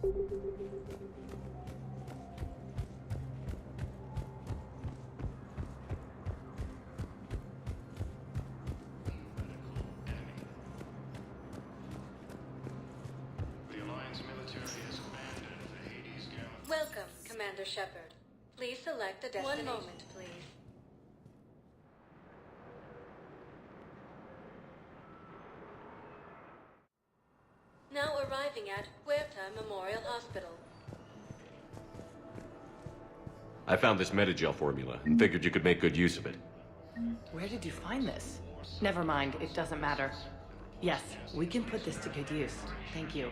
Welcome, Commander Shepard. Please select a destination. 1 moment, please. Now arriving at Huerta Memorial Hospital. I found this Metagel formula and figured you could make good use of it. Where did you find this? Never mind, it doesn't matter. Yes, we can put this to good use. Thank you.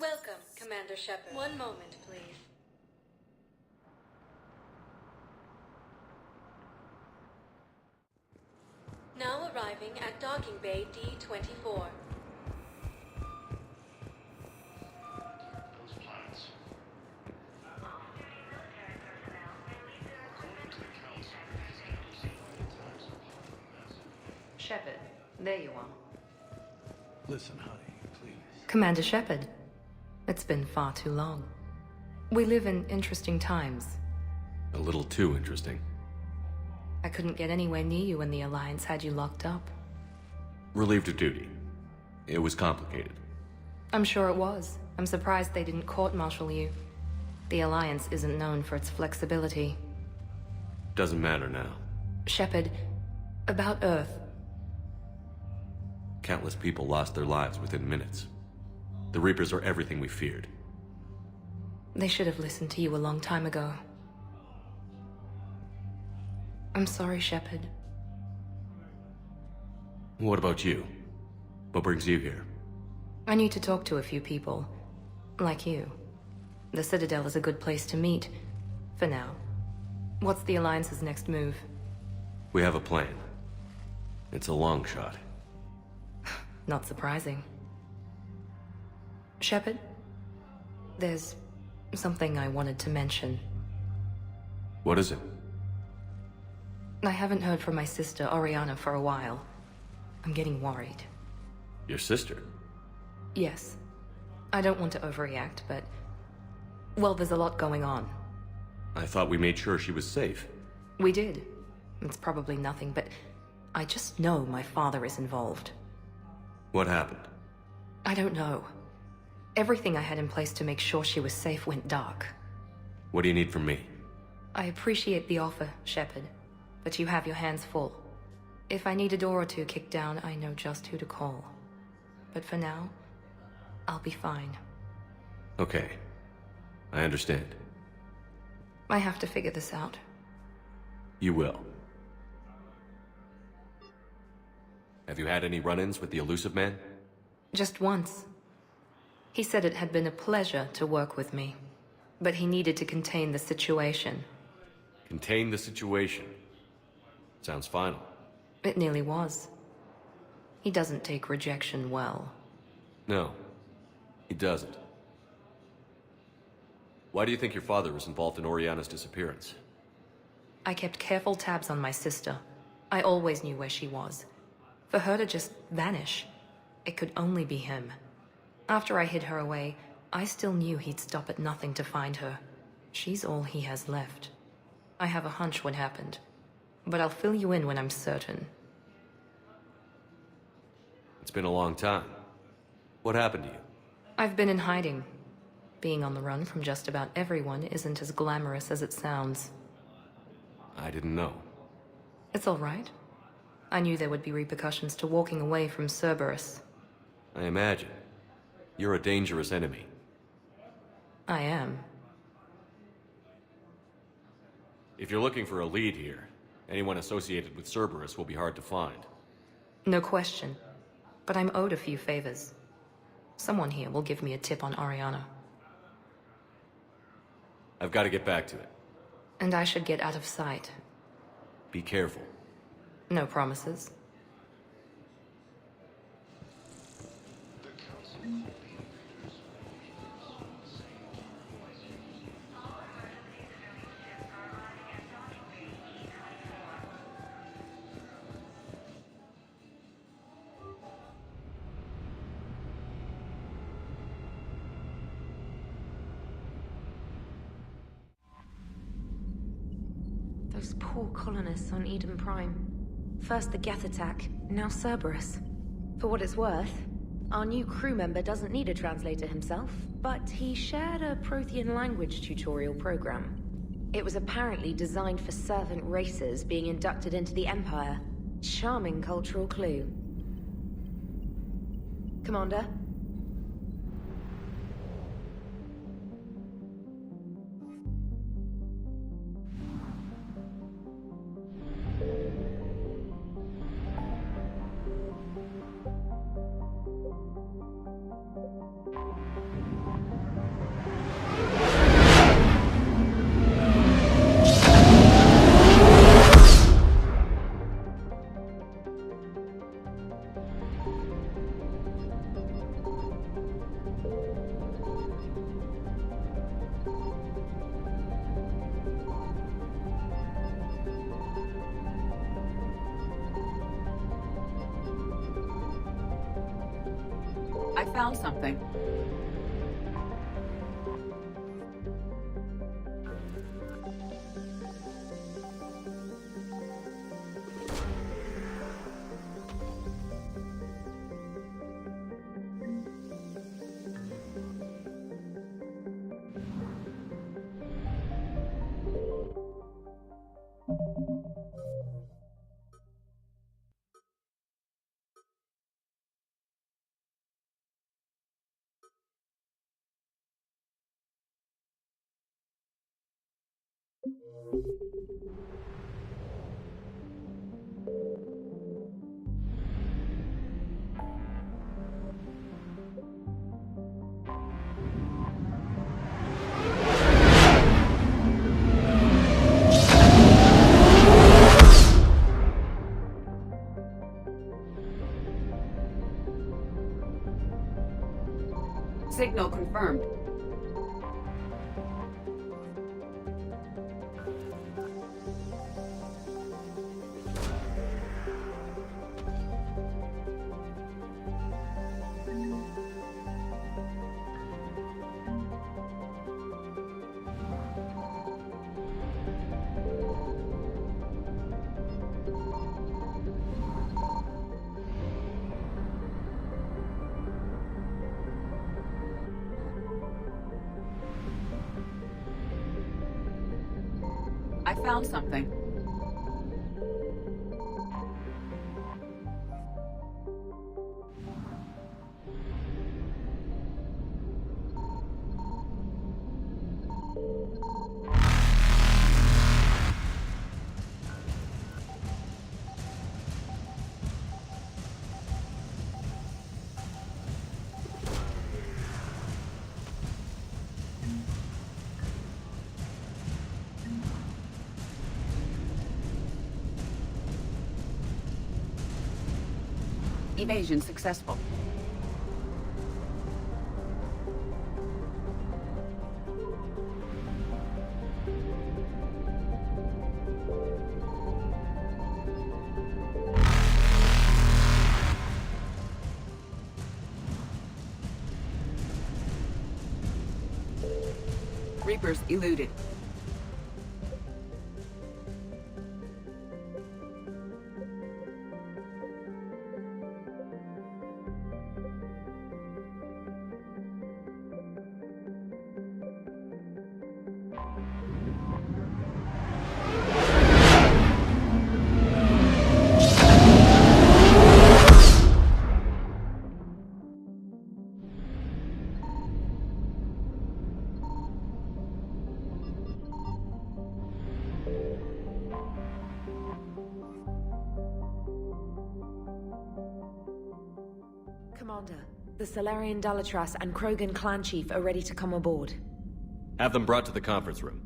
Welcome, Commander Shepard. 1 moment, please. Now arriving at Docking Bay D-24. Shepard, there you are. Listen, honey, please. Commander Shepard, it's been far too long. We live in interesting times. A little too interesting. I couldn't get anywhere near you when the Alliance had you locked up. Relieved of duty. It was complicated. I'm sure it was. I'm surprised they didn't court-martial you. The Alliance isn't known for its flexibility. Doesn't matter now. Shepard, about Earth. Countless people lost their lives within minutes. The Reapers are everything we feared. They should have listened to you a long time ago. I'm sorry, Shepard. What about you? What brings you here? I need to talk to a few people. Like you. The Citadel is a good place to meet. For now. What's the Alliance's next move? We have a plan. It's a long shot. Not surprising. Shepard, there's something I wanted to mention. What is it? I haven't heard from my sister, Oriana, for a while. I'm getting worried. Your sister? Yes. I don't want to overreact, but... well, there's a lot going on. I thought we made sure she was safe. We did. It's probably nothing, but I just know my father is involved. What happened? I don't know. Everything I had in place to make sure she was safe went dark. What do you need from me? I appreciate the offer, Shepard, but you have your hands full. If I need a door or two kicked down, I know just who to call. But for now, I'll be fine. Okay. I understand. I have to figure this out. You will. Have you had any run-ins with the Elusive Man? Just once. He said it had been a pleasure to work with me, but he needed to contain the situation. Contain the situation. Sounds final. It nearly was. He doesn't take rejection well. No, he doesn't. Why do you think your father was involved in Oriana's disappearance? I kept careful tabs on my sister. I always knew where she was. For her to just vanish, it could only be him. After I hid her away, I still knew he'd stop at nothing to find her. She's all he has left. I have a hunch what happened, but I'll fill you in when I'm certain. It's been a long time. What happened to you? I've been in hiding. Being on the run from just about everyone isn't as glamorous as it sounds. I didn't know. It's all right. I knew there would be repercussions to walking away from Cerberus. I imagine. You're a dangerous enemy. I am. If you're looking for a lead here, anyone associated with Cerberus will be hard to find. No question. But I'm owed a few favors. Someone here will give me a tip on Ariana. I've got to get back to it. And I should get out of sight. Be careful. No promises. Those poor colonists on Eden Prime. First the Geth attack, now Cerberus. For what it's worth, our new crew member doesn't need a translator himself, but he shared a Prothean language tutorial program. It was apparently designed for servant races being inducted into the Empire. Charming cultural clue. Commander? I found something. Signal confirmed. I found something. Evasion successful. Reapers eluded. Commander, The Solarian Dalatras and Krogan clan chief are ready to come aboard. Have them brought to the conference room.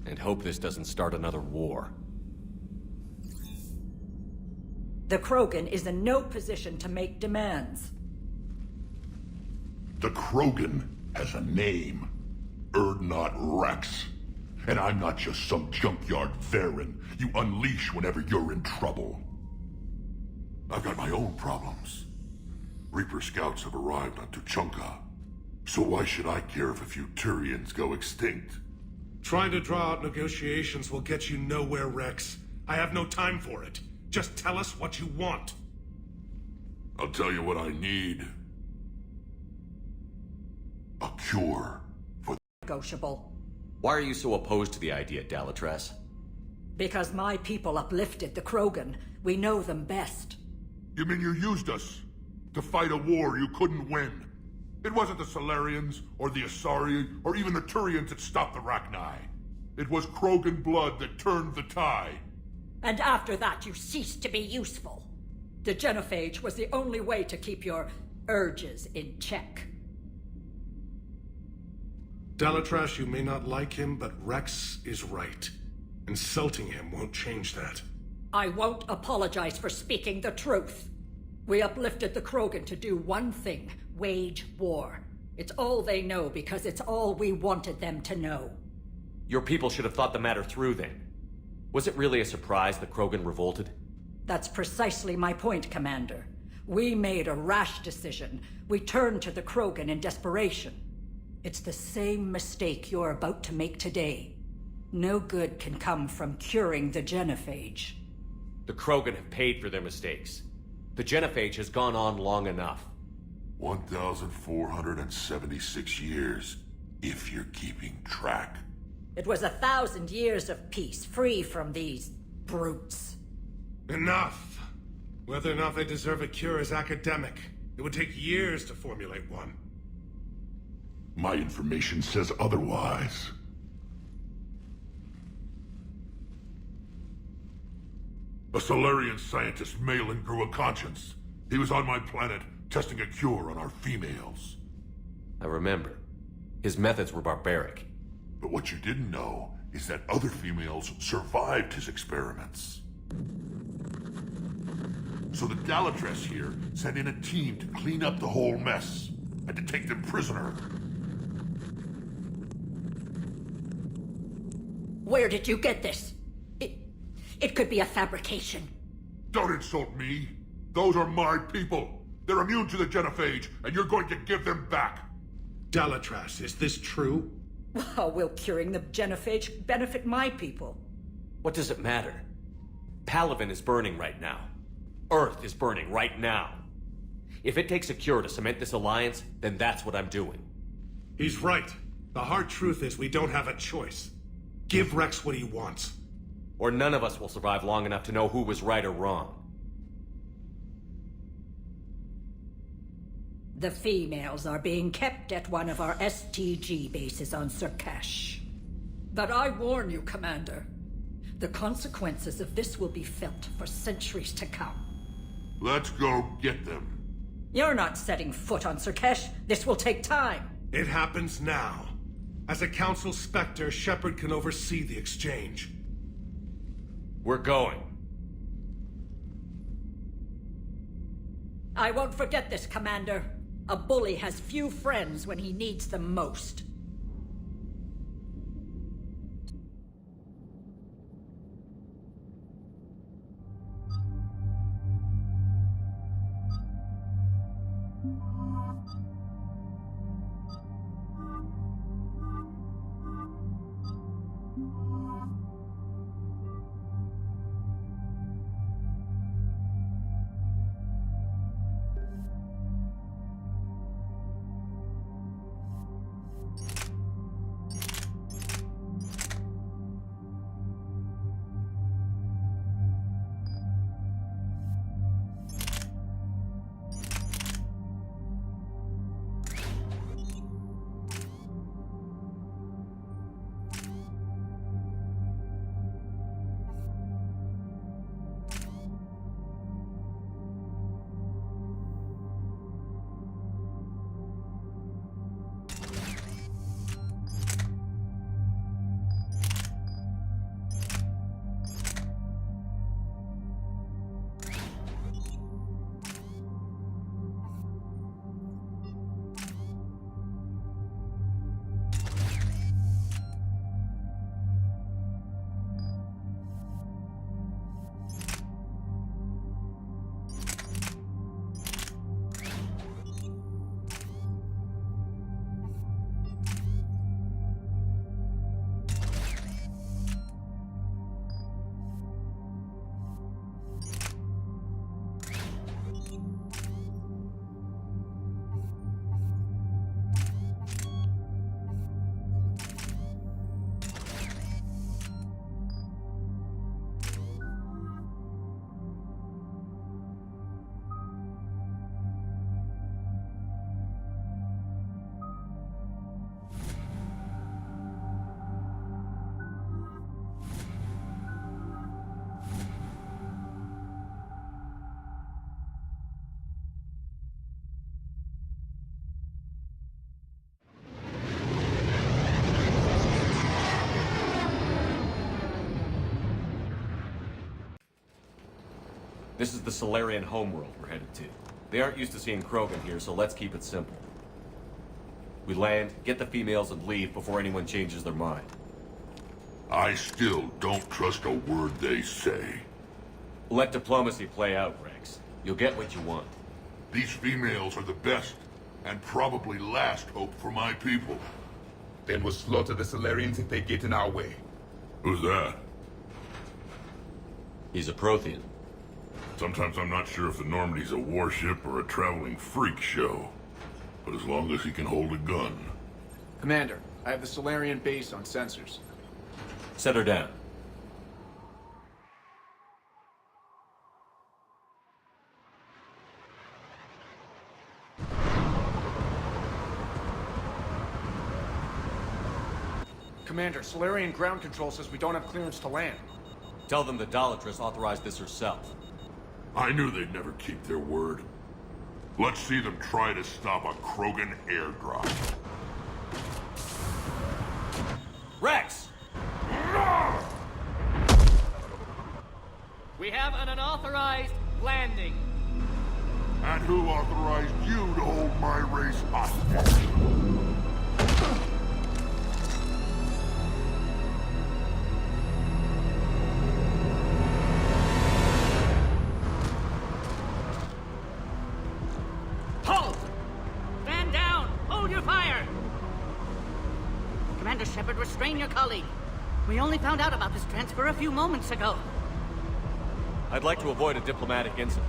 And hope this doesn't start another war. The Krogan is in no position to make demands. The Krogan has a name. Urdnot Rex. And I'm not just some junkyard Varen you unleash whenever you're in trouble. I've got my own problems. Reaper scouts have arrived on Tuchanka. So why should I care if a few Turians go extinct? Trying to draw out negotiations will get you nowhere, Rex. I have no time for it. Just tell us what you want. I'll tell you what I need. A cure for Negotiable. Why are you so opposed to the idea, Dalatras? Because my people uplifted the Krogan. We know them best. You mean you used us to fight a war you couldn't win? It wasn't the Solarians, or the Asari, or even the Turians that stopped the Rachni. It was Krogan blood that turned the tide. And after that, you ceased to be useful. The Genophage was the only way to keep your urges in check. Dalatras, you may not like him, but Rex is right. Insulting him won't change that. I won't apologize for speaking the truth. We uplifted the Krogan to do one thing, wage war. It's all they know because it's all we wanted them to know. Your people should have thought the matter through then. Was it really a surprise the Krogan revolted? That's precisely my point, Commander. We made a rash decision. We turned to the Krogan in desperation. It's the same mistake you're about to make today. No good can come from curing the Genophage. The Krogan have paid for their mistakes. The Genophage has gone on long enough. 1,476 years, if you're keeping track. It was 1,000 years of peace, free from these brutes. Enough! Whether or not they deserve a cure is academic. It would take years to formulate one. My information says otherwise. A Solarian scientist, Malin, grew a conscience. He was on my planet, testing a cure on our females. I remember. His methods were barbaric. But what you didn't know is that other females survived his experiments. So the Dalatras here sent in a team to clean up the whole mess, and to take them prisoner. Where did you get this? It could be a fabrication. Don't insult me. Those are my people. They're immune to the Genophage, and you're going to give them back. Dalatras, is this true? How will curing the Genophage benefit my people? What does it matter? Palaven is burning right now. Earth is burning right now. If it takes a cure to cement this alliance, then that's what I'm doing. He's right. The hard truth is we don't have a choice. Give Rex what he wants. Or none of us will survive long enough to know who was right or wrong. The females are being kept at one of our STG bases on Surkash. But I warn you, Commander. The consequences of this will be felt for centuries to come. Let's go get them. You're not setting foot on Surkash. This will take time. It happens now. As a Council Spectre, Shepard can oversee the exchange. We're going. I won't forget this, Commander. A bully has few friends when he needs them most. This is the Solarian homeworld we're headed to. They aren't used to seeing Krogan here, so let's keep it simple. We land, get the females, and leave before anyone changes their mind. I still don't trust a word they say. Let diplomacy play out, Rex. You'll get what you want. These females are the best, and probably last hope for my people. Then we'll slaughter the Solarians if they get in our way. Who's that? He's a Prothean. Sometimes I'm not sure if the Normandy's a warship or a traveling freak show. But as long as he can hold a gun. Commander, I have the Solarian base on sensors. Set her down. Commander, Solarian ground control says we don't have clearance to land. Tell them the Dolatress authorized this herself. I knew they'd never keep their word. Let's see them try to stop a Krogan airdrop. Rex! We have an unauthorized landing. And who authorized you to hold my race hostage? Halt! Stand down! Hold your fire! Commander Shepard, restrain your colleague. We only found out about this transfer a few moments ago. I'd like to avoid a diplomatic incident.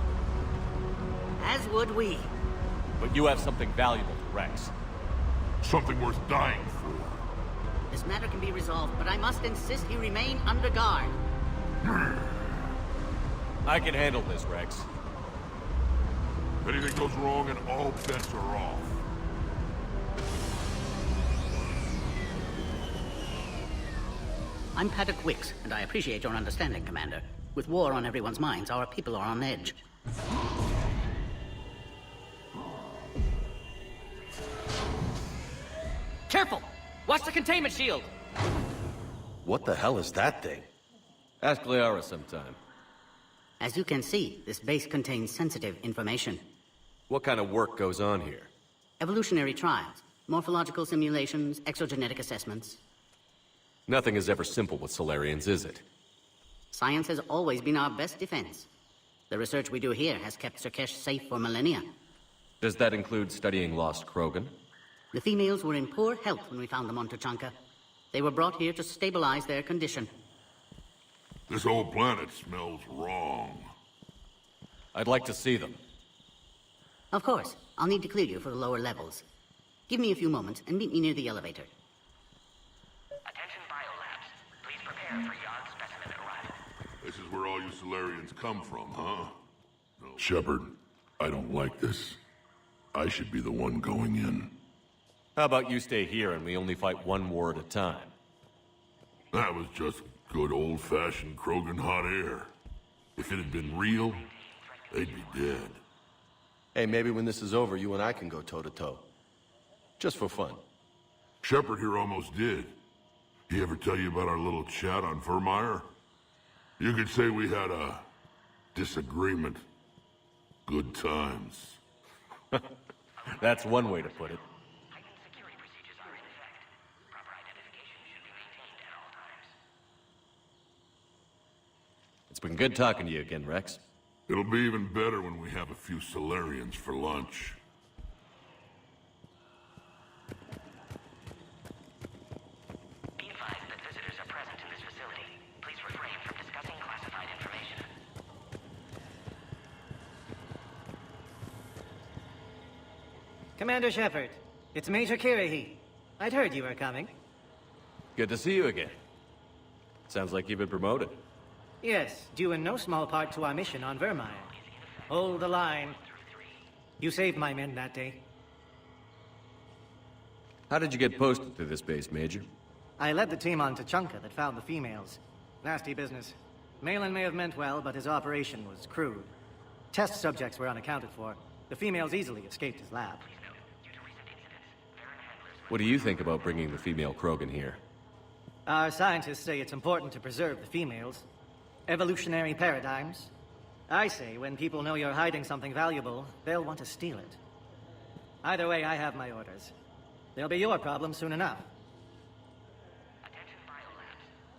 As would we. But you have something valuable to Rex. Something worth dying for. This matter can be resolved, but I must insist he remain under guard. I can handle this, Rex. If anything goes wrong, and all bets are off. I'm Paddock Wicks, and I appreciate your understanding, Commander. With war on everyone's minds, our people are on edge. Careful! Watch the containment shield! What the hell is that thing? Ask Liara sometime. As you can see, this base contains sensitive information. What kind of work goes on here? Evolutionary trials, morphological simulations, exogenetic assessments. Nothing is ever simple with Solarians, is it? Science has always been our best defense. The research we do here has kept Surkesh safe for millennia. Does that include studying lost Krogan? The females were in poor health when we found them on Tuchanka. They were brought here to stabilize their condition. This whole planet smells wrong. I'd like to see them. Of course. I'll need to clear you for the lower levels. Give me a few moments and meet me near the elevator. Attention biolabs. Please prepare for yard specimen arrival. This is where all you Solarians come from, huh? Shepard, I don't like this. I should be the one going in. How about you stay here and we only fight one war at a time? That was just good old-fashioned Krogan hot air. If it had been real, they'd be dead. Hey, maybe when this is over, you and I can go toe-to-toe. Just for fun. Shepard here almost did. He ever tell you about our little chat on Vermeer? You could say we had a disagreement. Good times. That's one way to put it. Security procedures are in effect. Proper identification should be maintained at all times. It's been good talking to you again, Rex. It'll be even better when we have a few Solarians for lunch. Be advised that visitors are present in this facility. Please refrain from discussing classified information. Commander Shepard, it's Major Kirahi. I'd heard you were coming. Good to see you again. Sounds like you've been promoted. Yes, due in no small part to our mission on Vermeer. Hold the line. You saved my men that day. How did you get posted to this base, Major? I led the team on Tuchanka that found the females. Nasty business. Malin may have meant well, but his operation was crude. Test subjects were unaccounted for. The females easily escaped his lab. What do you think about bringing the female Krogan here? Our scientists say it's important to preserve the females. Evolutionary paradigms. I say, when people know you're hiding something valuable, they'll want to steal it. Either way, I have my orders. They'll be your problem soon enough.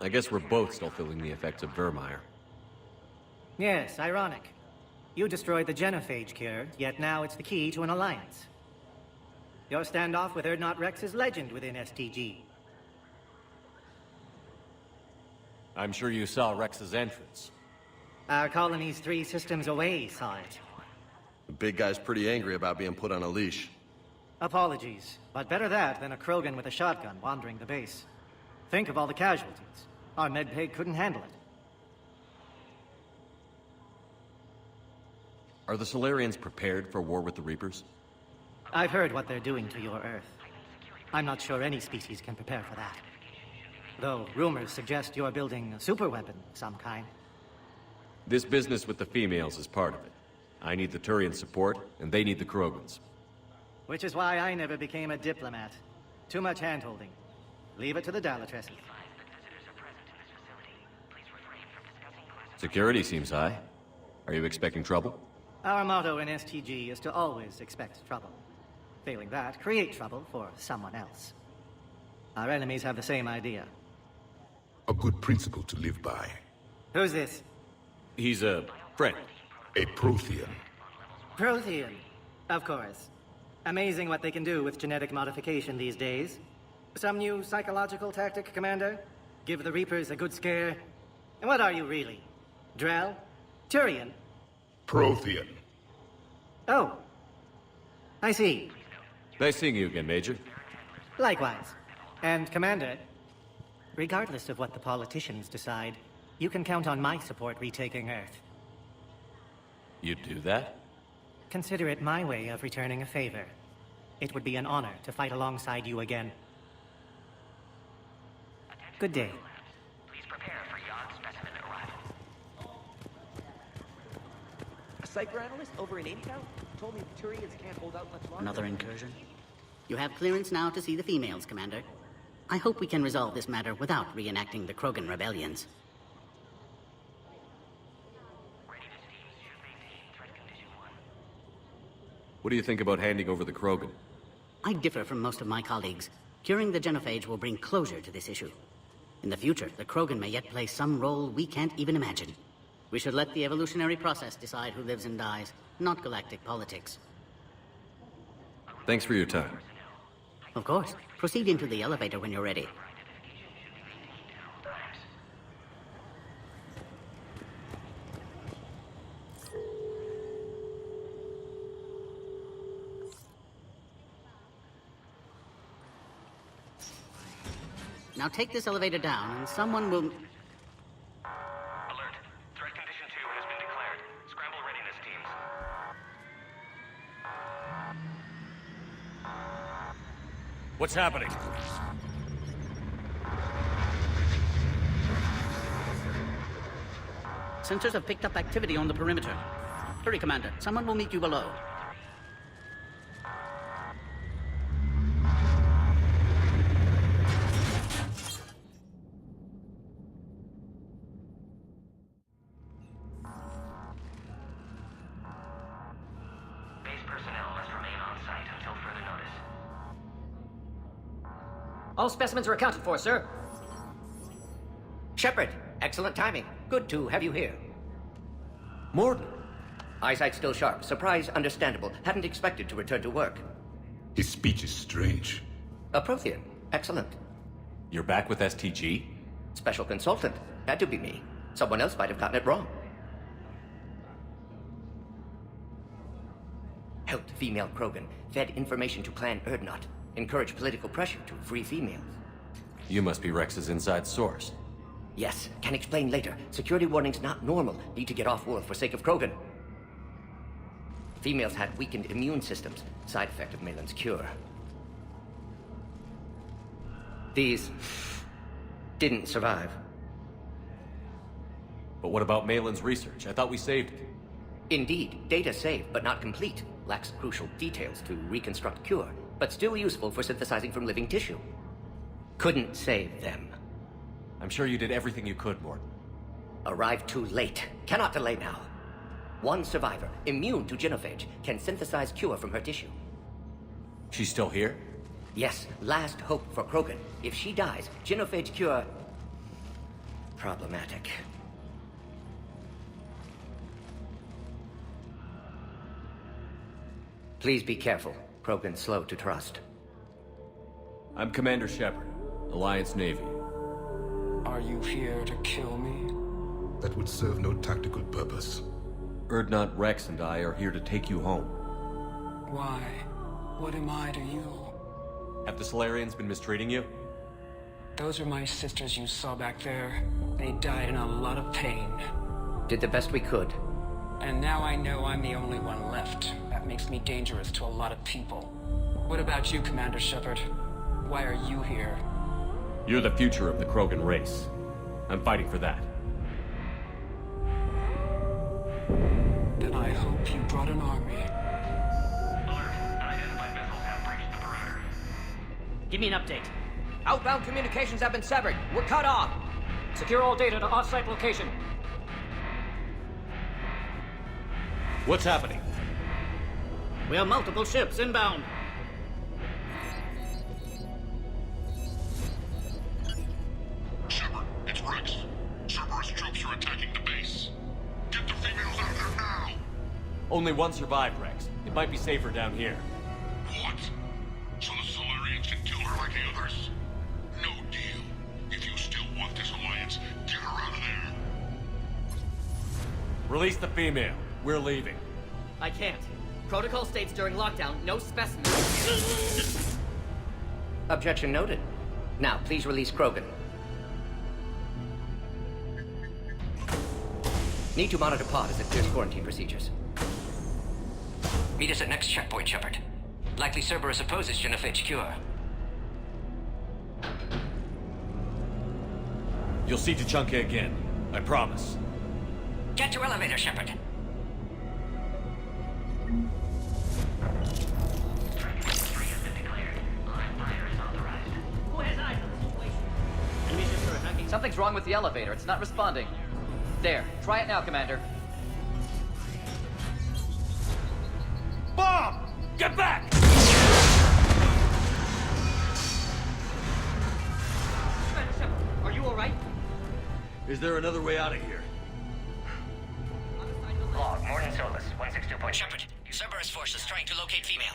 I guess we're both still feeling the effects of Vermeer. Yes, ironic. You destroyed the genophage cure, yet now it's the key to an alliance. Your standoff with Urdnot Rex is legend within STG. I'm sure you saw Rex's entrance. Our colony's 3 systems away saw it. The big guy's pretty angry about being put on a leash. Apologies, but better that than a Krogan with a shotgun wandering the base. Think of all the casualties. Our medpay couldn't handle it. Are the Solarians prepared for war with the Reapers? I've heard what they're doing to your Earth. I'm not sure any species can prepare for that. Though rumors suggest you're building a superweapon of some kind. This business with the females is part of it. I need the Turian support, and they need the Krogans. Which is why I never became a diplomat. Too much hand-holding. Leave it to the Dalatresses. Security seems high. Are you expecting trouble? Our motto in STG is to always expect trouble. Failing that, create trouble for someone else. Our enemies have the same idea. A good principle to live by. Who's this? He's a friend. A Prothean. Prothean. Of course. Amazing what they can do with genetic modification these days. Some new psychological tactic, Commander? Give the Reapers a good scare? And what are you really? Drell? Turian? Prothean. Oh. I see. Nice seeing you again, Major. Likewise. And, Commander, regardless of what the politicians decide, you can count on my support retaking Earth. You'd do that? Consider it my way of returning a favor. It would be an honor to fight alongside you again. Good day. Please prepare for Yogg specimen arrival. A cyber analyst over in Intel told me the Turians can't hold out much longer. Another incursion? You have clearance now to see the females, Commander. I hope we can resolve this matter without reenacting the Krogan rebellions. What do you think about handing over the Krogan? I differ from most of my colleagues. Curing the genophage will bring closure to this issue. In the future, the Krogan may yet play some role we can't even imagine. We should let the evolutionary process decide who lives and dies, not galactic politics. Thanks for your time. Of course. Proceed into the elevator when you're ready. Now take this elevator down, and someone will... Alert. Threat condition 2 has been declared. Scramble readiness teams. What's happening? Sensors have picked up activity on the perimeter. Hurry, Commander. Someone will meet you below. Base personnel must remain on site until further notice. All specimens are accounted for, sir. Shepard, excellent timing. Good to have you here. Morden. Eyesight still sharp. Surprise understandable. Hadn't expected to return to work. His speech is strange. A Prothean. Excellent. You're back with STG? Special consultant. Had to be me. Someone else might have gotten it wrong. Helped female Krogan. Fed information to Clan Urdnot. Encouraged political pressure to free females. You must be Rex's inside source. Yes, can explain later. Security warnings not normal. Need to get off-world for sake of Krogan. Females had weakened immune systems. Side effect of Malin's cure. These didn't survive. But what about Malin's research? I thought we saved it. Indeed, data saved, but not complete. Lacks crucial details to reconstruct cure, but still useful for synthesizing from living tissue. Couldn't save them. I'm sure you did everything you could, Morden. Arrived too late. Cannot delay now. One survivor, immune to genophage, can synthesize cure from her tissue. She's still here? Yes, last hope for Krogan. If she dies, genophage cure... problematic. Please be careful. Krogan's slow to trust. I'm Commander Shepard, Alliance Navy. Are you here to kill me? That would serve no tactical purpose. Urdnot Rex and I are here to take you home. Why? What am I to you? Have the Solarians been mistreating you? Those are my sisters you saw back there. They died in a lot of pain. Did the best we could. And now I know I'm the only one left. That makes me dangerous to a lot of people. What about you, Commander Shepard? Why are you here? You're the future of the Krogan race. I'm fighting for that. Then I hope you brought an army. Give me an update. Outbound communications have been severed. We're cut off. Secure all data to off-site location. What's happening? We have multiple ships inbound. Shepard, it's Rex. Cerberus troops are attacking the base. Get the females out of there now! Only one survived, Rex. It might be safer down here. What? So the Solarians can kill her like the others? No deal. If you still want this alliance, get her out of there. Release the female. We're leaving. I can't. Protocol states during lockdown, no specimens. Objection noted. Now, please release Krogan. Need to monitor pod as it clears quarantine procedures. Meet us at next checkpoint, Shepard. Likely Cerberus opposes genophage cure. You'll see Tuchanka again. I promise. Get to elevator, Shepard. Something's wrong with the elevator. It's not responding. There. Try it now, Commander. Bomb! Get back! Are you alright? Is there another way out of here? Log, Morton Solus, 162. Shepard, Cerberus forces trying to locate female.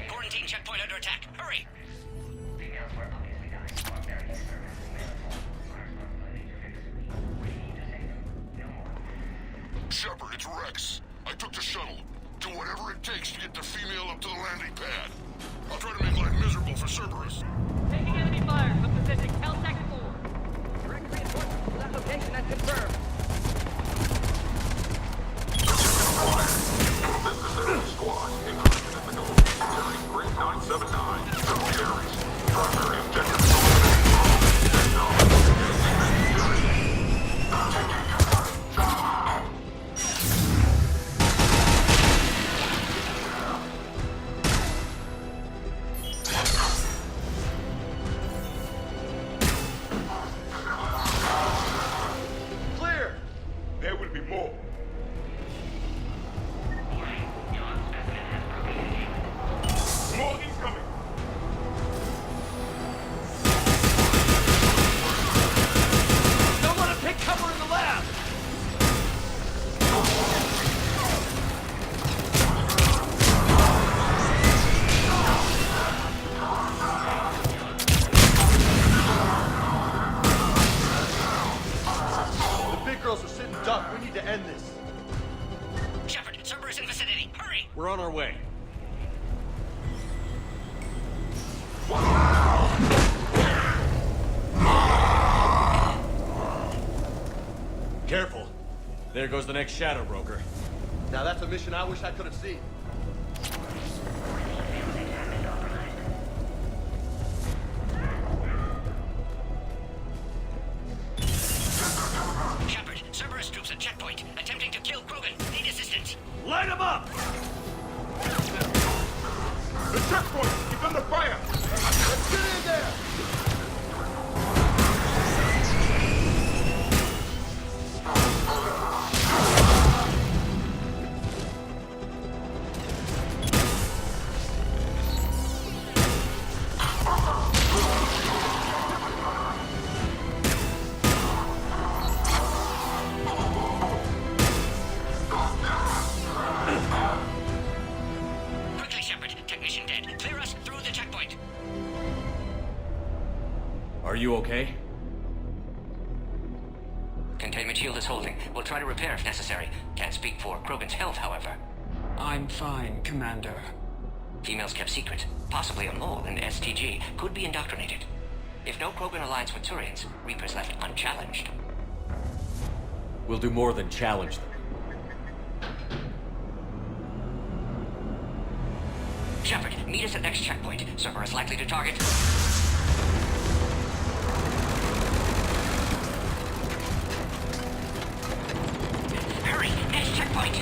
Quarantine checkpoint under attack. Hurry! Females were obviously dying from their service. Shepard, it's Rex. I took the shuttle. Do whatever it takes to get the female up to the landing pad. I'll try to make life miserable for Cerberus. Taking enemy fire from position Caltech 4. Direct reinforcements to that location and confirmed. Squad, including the middle. Carrying 3979. Double carries. Primary objective. We're on our way. Careful. There goes the next shadow broker. Now that's a mission I wish I could have seen. Shepard, Cerberus troops at checkpoint, attempting to kill Krogan. Need assistance. Light him up! The checkpoint! Keep under fire! Let's get in there! Containment shield is holding. We'll try to repair if necessary. Can't speak for Krogan's health, however. I'm fine, Commander. Females kept secret. Possibly a mole in STG. Could be indoctrinated. If no Krogan alliance with Turians, Reapers left unchallenged. We'll do more than challenge them. Shepard, meet us at next checkpoint. Cerberus likely to target. Hurry! Next checkpoint!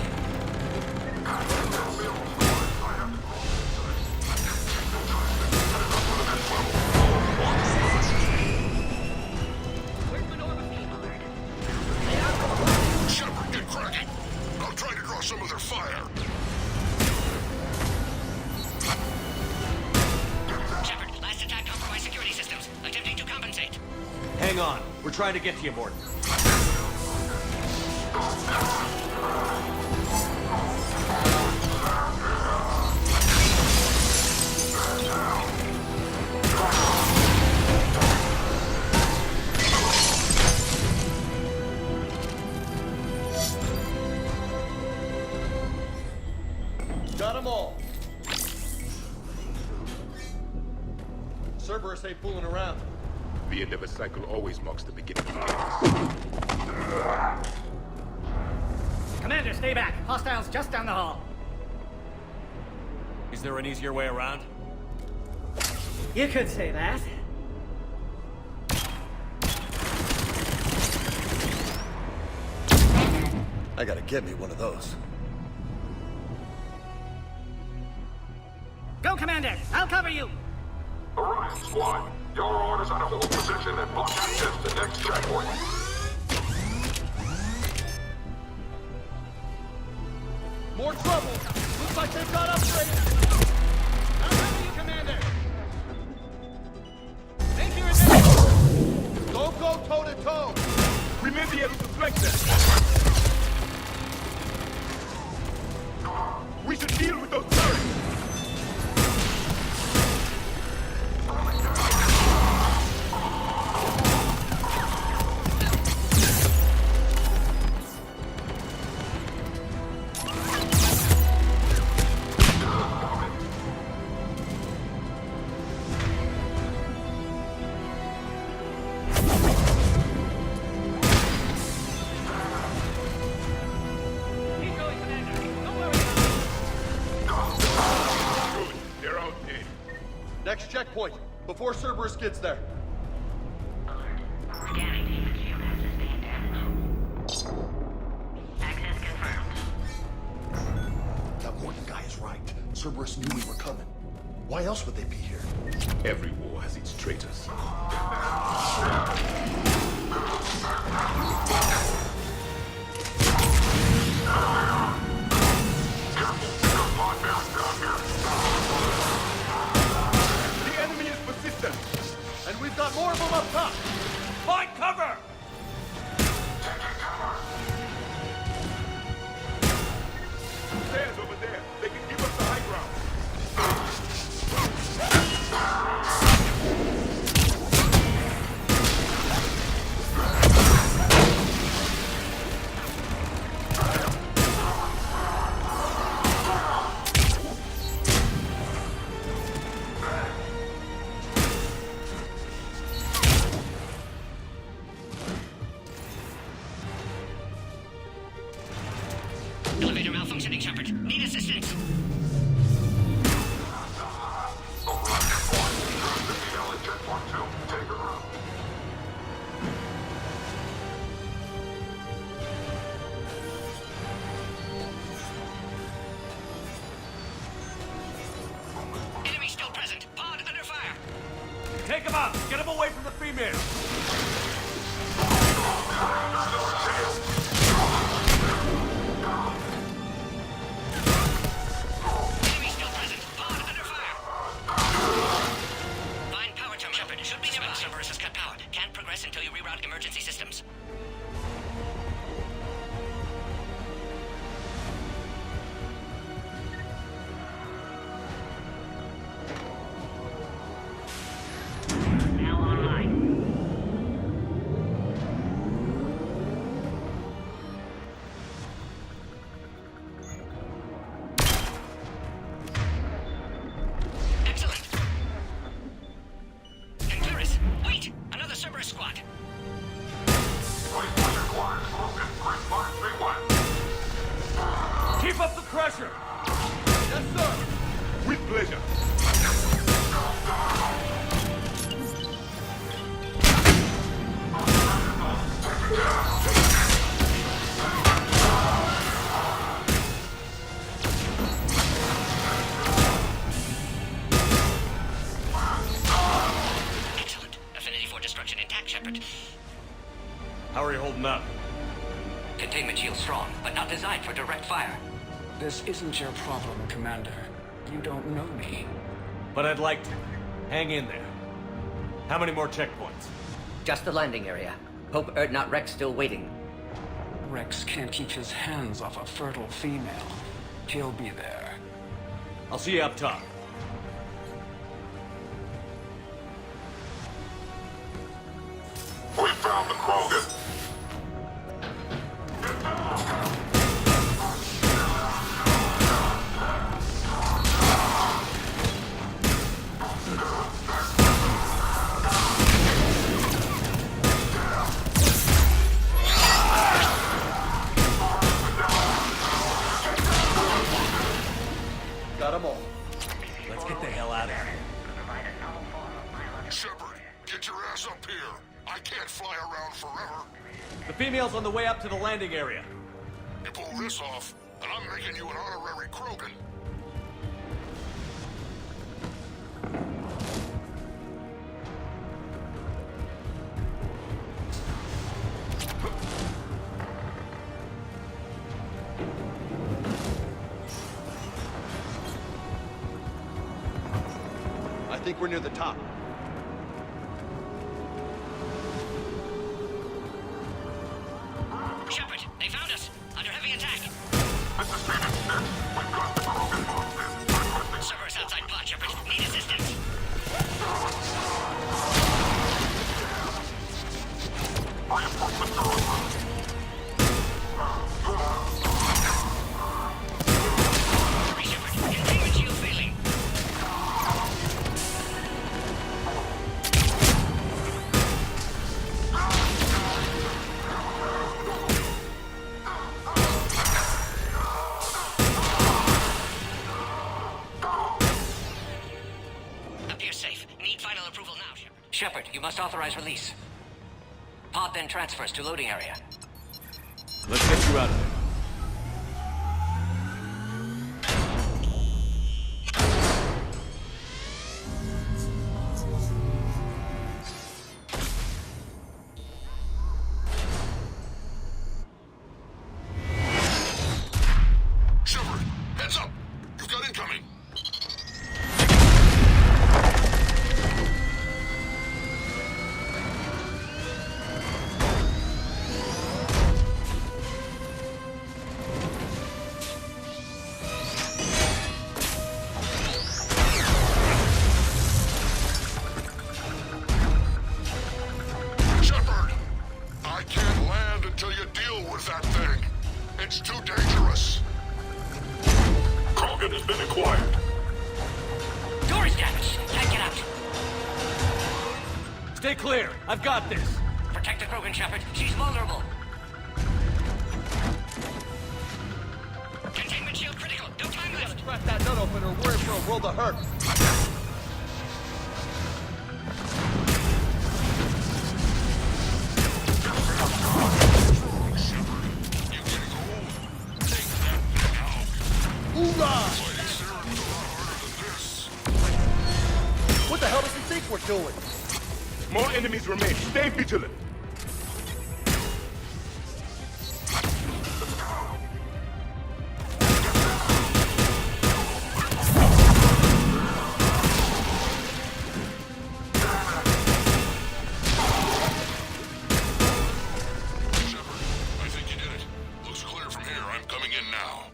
Shepard, get cracking! I'll try to draw some of their fire. Shepard, last attack compromised security systems. Attempting to compensate. Hang on. We're trying to get to you, Morton. Got them all. Cerberus ain't fooling around. The end of a cycle always marks the beginning of chaos. Commander, stay back. Hostiles just down the hall. Is there an easier way around? You could say that. I gotta get me one of those. Go, Commander! I'll cover you! Orion Squad, your orders are to hold position and block access to next checkpoint. More trouble! Looks like they've got upgraded! I'll cover you, Commander! Make your advance! Don't go toe-to-toe! We may be able to flank them. We should deal with those turrets. Next checkpoint, before Cerberus gets there. Scanning team, shield has sustained damage. Access confirmed. That Morton guy is right. Cerberus knew we were coming. Why else would they be here? Every war has its traitors. The enemy is persistent, and we've got more of them up top. Find cover! Stairs over there. They can give us the high ground. Elevator malfunctioning, Shepard. Need assistance. Enemy still present. Pod under fire. Take him out! Get him away from the female! Enemy still present. Pod under fire. Find power terminal. Shepard, should be nearby. Cerberus has cut power. Can't progress until you reroute emergency systems. Now online. Keep up the pressure! Yes, sir! With pleasure. Excellent. Affinity for destruction intact, Shepard. How are you holding up? Containment shield strong, but not designed for direct fire. This isn't your problem, Commander. You don't know me. But I'd like to. Hang in there. How many more checkpoints? Just the landing area. Hope not Rex still waiting. Rex can't keep his hands off a fertile female. He'll be there. I'll see you up top. We found the Krogan. Got them all. Let's get the hell out of here. Shepard, get your ass up here. I can't fly around forever. The female's on the way up to the landing area. You pull this off, and I'm making you an honorary Krogan. I think we're near the top. Shepard, they found us. Under heavy attack. Servers outside pod, Shepard. Need assistance. Hurry, Shepard. Containment shield failing. Appears safe. Need final approval now, Shepard. Shepard, you must authorize release. Pod then transfers to loading area. Let's get you out of there. Shepard, heads up! You've got incoming! Shepard! I can't land until you deal with that thing. It's too dangerous. Krogan has been acquired. Door is damaged. Can't get out. Stay clear. I've got this. Protect the Krogan, Shepard. She's vulnerable. Containment shield critical. No time left. Crack that nut open or we're in for a world of hurt. What the hell does he think we're doing? More enemies remain. Stay vigilant. I think you did it. Looks clear from here. I'm coming in now.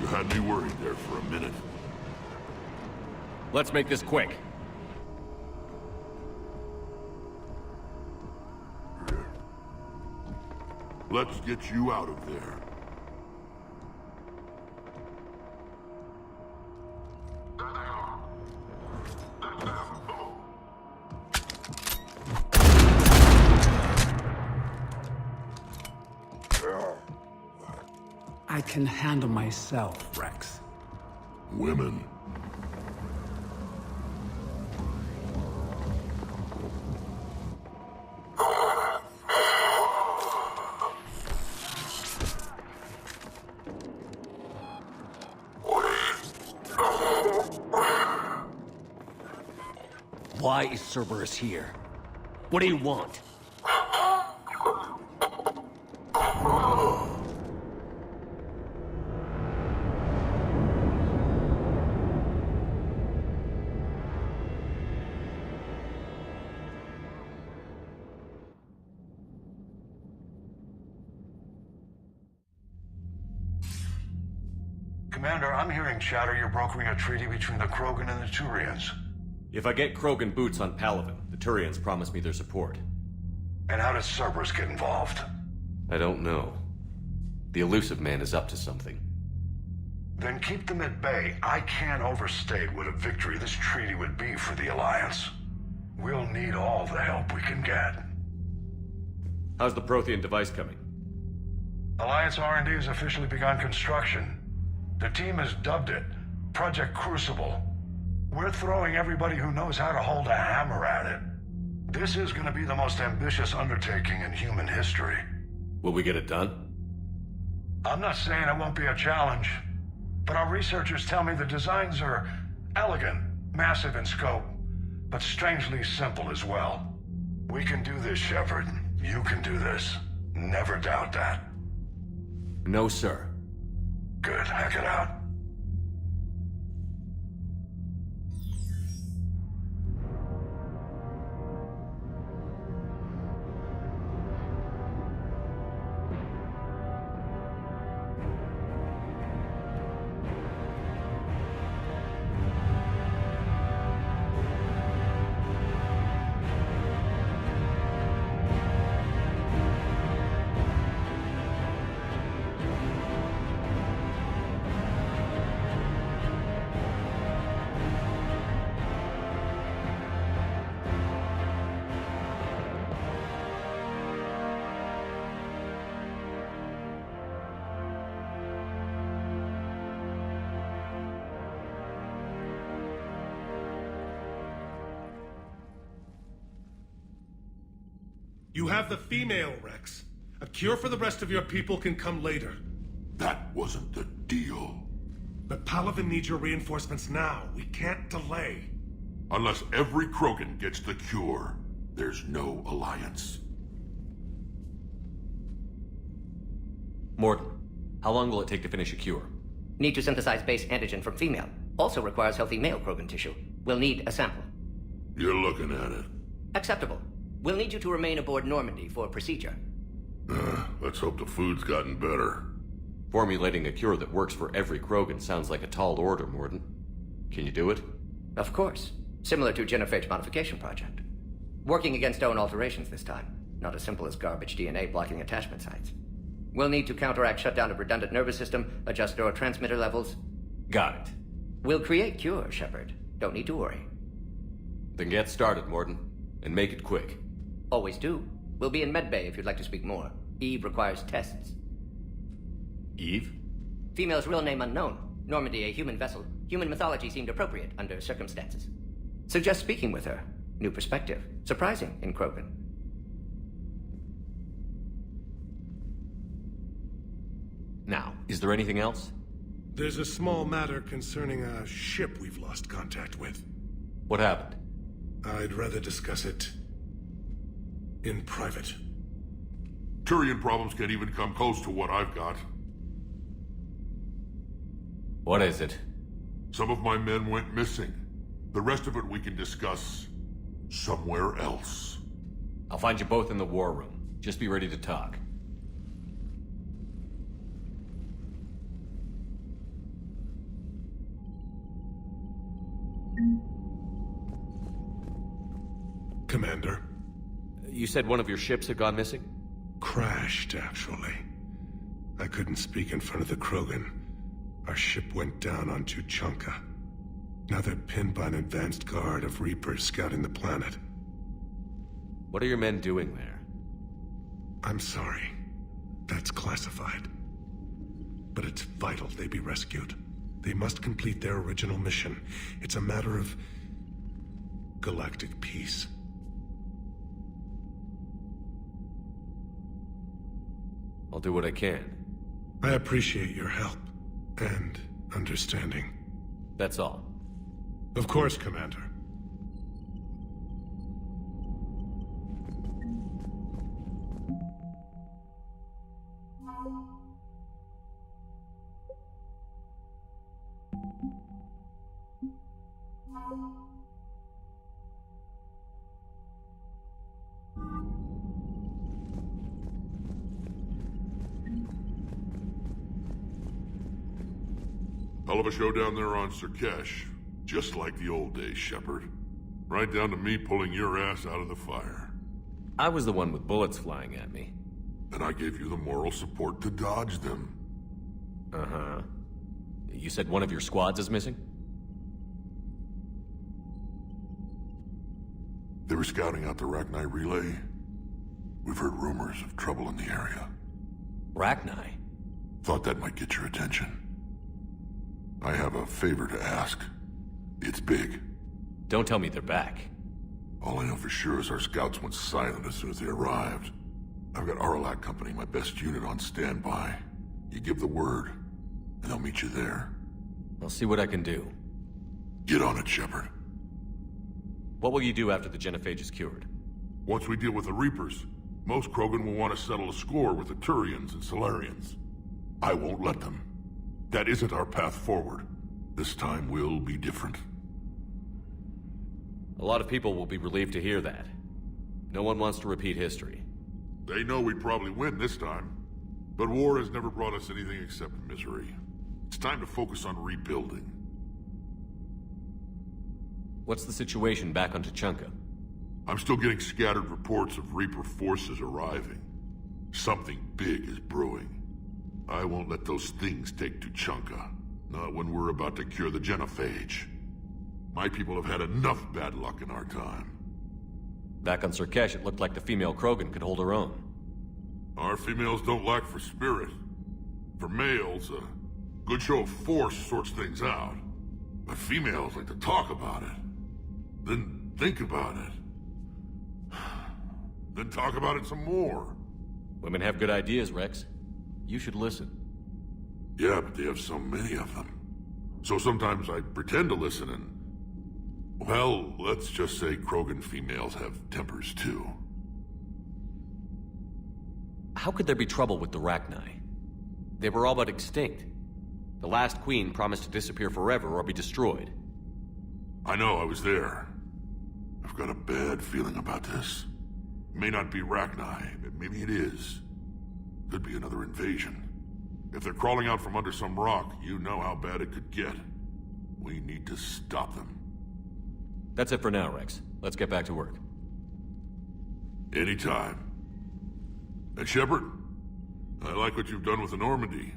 You had me worried there for a minute. Let's make this quick. Let's get you out of there. I can handle myself, Rex. Women. Why is Cerberus here? What do you want? Commander, I'm hearing chatter you're brokering a treaty between the Krogan and the Turians. If I get Krogan boots on Palaven, the Turians promise me their support. And how does Cerberus get involved? I don't know. The Elusive Man is up to something. Then keep them at bay. I can't overstate what a victory this treaty would be for the Alliance. We'll need all the help we can get. How's the Prothean device coming? Alliance R&D has officially begun construction. The team has dubbed it Project Crucible. We're throwing everybody who knows how to hold a hammer at it. This is going to be the most ambitious undertaking in human history. Will we get it done? I'm not saying it won't be a challenge, but our researchers tell me the designs are elegant, massive in scope, but strangely simple as well. We can do this, Shepard. You can do this. Never doubt that. No, sir. Good. Hack it out. You have the female, Rex. A cure for the rest of your people can come later. That wasn't the deal. But Palaven needs your reinforcements now. We can't delay. Unless every Krogan gets the cure, there's no alliance. Morton, how long will it take to finish a cure? Need to synthesize base antigen from female. Also requires healthy male Krogan tissue. We'll need a sample. You're looking at it. Acceptable. We'll need you to remain aboard Normandy for procedure. Let's hope the food's gotten better. Formulating a cure that works for every Krogan sounds like a tall order, Morton. Can you do it? Of course. Similar to Genophage modification project. Working against own alterations this time. Not as simple as garbage DNA blocking attachment sites. We'll need to counteract shutdown of redundant nervous system, adjust neurotransmitter levels. Got it. We'll create cure, Shepard. Don't need to worry. Then get started, Morton. And make it quick. Always do. We'll be in medbay if you'd like to speak more. Eve requires tests. Eve? Female's real name unknown. Normandy, a human vessel. Human mythology seemed appropriate under circumstances. Suggest speaking with her. New perspective. Surprising in Krogan. Now, is there anything else? There's a small matter concerning a ship we've lost contact with. What happened? I'd rather discuss it in private. Turian problems can't even come close to what I've got. What is it? Some of my men went missing. The rest of it we can discuss somewhere else. I'll find you both in the war room. Just be ready to talk. Commander. You said one of your ships had gone missing? Crashed, actually. I couldn't speak in front of the Krogan. Our ship went down on Tuchanka. Now they're pinned by an advanced guard of Reapers scouting the planet. What are your men doing there? I'm sorry. That's classified. But it's vital they be rescued. They must complete their original mission. It's a matter of galactic peace. I'll do what I can. I appreciate your help and understanding. That's all. Of course, Commander. Hell of a show down there on Surkesh. Just like the old days, Shepard. Right down to me pulling your ass out of the fire. I was the one with bullets flying at me. And I gave you the moral support to dodge them. Uh-huh. You said one of your squads is missing? They were scouting out the Rachni relay. We've heard rumors of trouble in the area. Rachni? Thought that might get your attention. I have a favor to ask. It's big. Don't tell me they're back. All I know for sure is our scouts went silent as soon as they arrived. I've got Aralac Company, my best unit, on standby. You give the word, and they'll meet you there. I'll see what I can do. Get on it, Shepard. What will you do after the Genophage is cured? Once we deal with the Reapers, most Krogan will want to settle a score with the Turians and Solarians. I won't let them. That isn't our path forward. This time will be different. A lot of people will be relieved to hear that. No one wants to repeat history. They know we'd probably win this time. But war has never brought us anything except misery. It's time to focus on rebuilding. What's the situation back on Tuchanka? I'm still getting scattered reports of Reaper forces arriving. Something big is brewing. I won't let those things take Tuchanka. Not when we're about to cure the Genophage. My people have had enough bad luck in our time. Back on Surkesh, it looked like the female Krogan could hold her own. Our females don't lack for spirit. For males, a good show of force sorts things out. But females like to talk about it. Then think about it. Then talk about it some more. Women have good ideas, Rex. You should listen. Yeah, but they have so many of them. So sometimes I pretend to listen and... Well, let's just say Krogan females have tempers too. How could there be trouble with the Rachni? They were all but extinct. The last queen promised to disappear forever or be destroyed. I know, I was there. I've got a bad feeling about this. It may not be Rachni, but maybe it is. Could be another invasion. If they're crawling out from under some rock, you know how bad it could get. We need to stop them. That's it for now, Rex. Let's get back to work. Anytime. And Shepard, I like what you've done with the Normandy.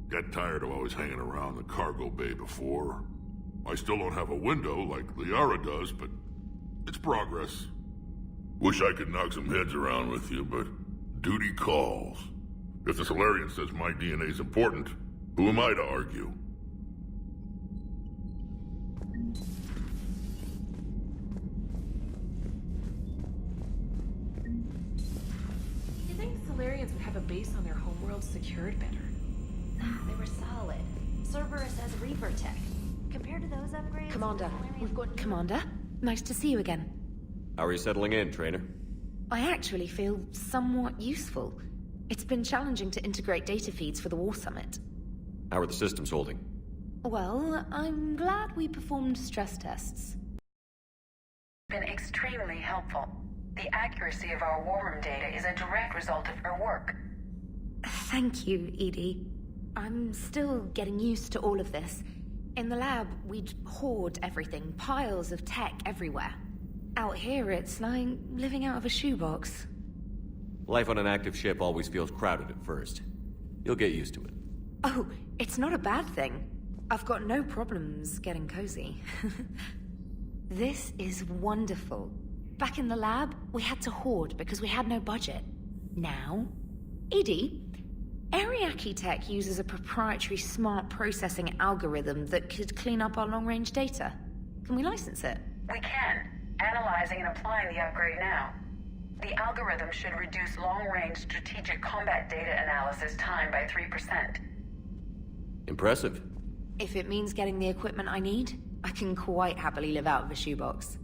Got tired of always hanging around the cargo bay before. I still don't have a window like Liara does, but it's progress. Wish I could knock some heads around with you, but duty calls. If the Solarian says my DNA's important, who am I to argue? You think Solarians would have a base on their homeworld secured better? They were solid. Cerberus has Reaper tech. Compared to those upgrades... Commander, nice to see you again. How are you settling in, Trainer? I actually feel somewhat useful. It's been challenging to integrate data feeds for the War Summit. How are the systems holding? Well, I'm glad we performed stress tests. Been extremely helpful. The accuracy of our war room data is a direct result of her work. Thank you, Edie. I'm still getting used to all of this. In the lab, we'd hoard everything, piles of tech everywhere. Out here, it's like living out of a shoebox. Life on an active ship always feels crowded at first. You'll get used to it. Oh, it's not a bad thing. I've got no problems getting cozy. This is wonderful. Back in the lab, we had to hoard because we had no budget. Now, Edie, Ariake Tech uses a proprietary smart processing algorithm that could clean up our long-range data. Can we license it? We can. Analyzing and applying the upgrade now. The algorithm should reduce long-range strategic combat data analysis time by 3%. Impressive. If it means getting the equipment I need, I can quite happily live out of a shoebox.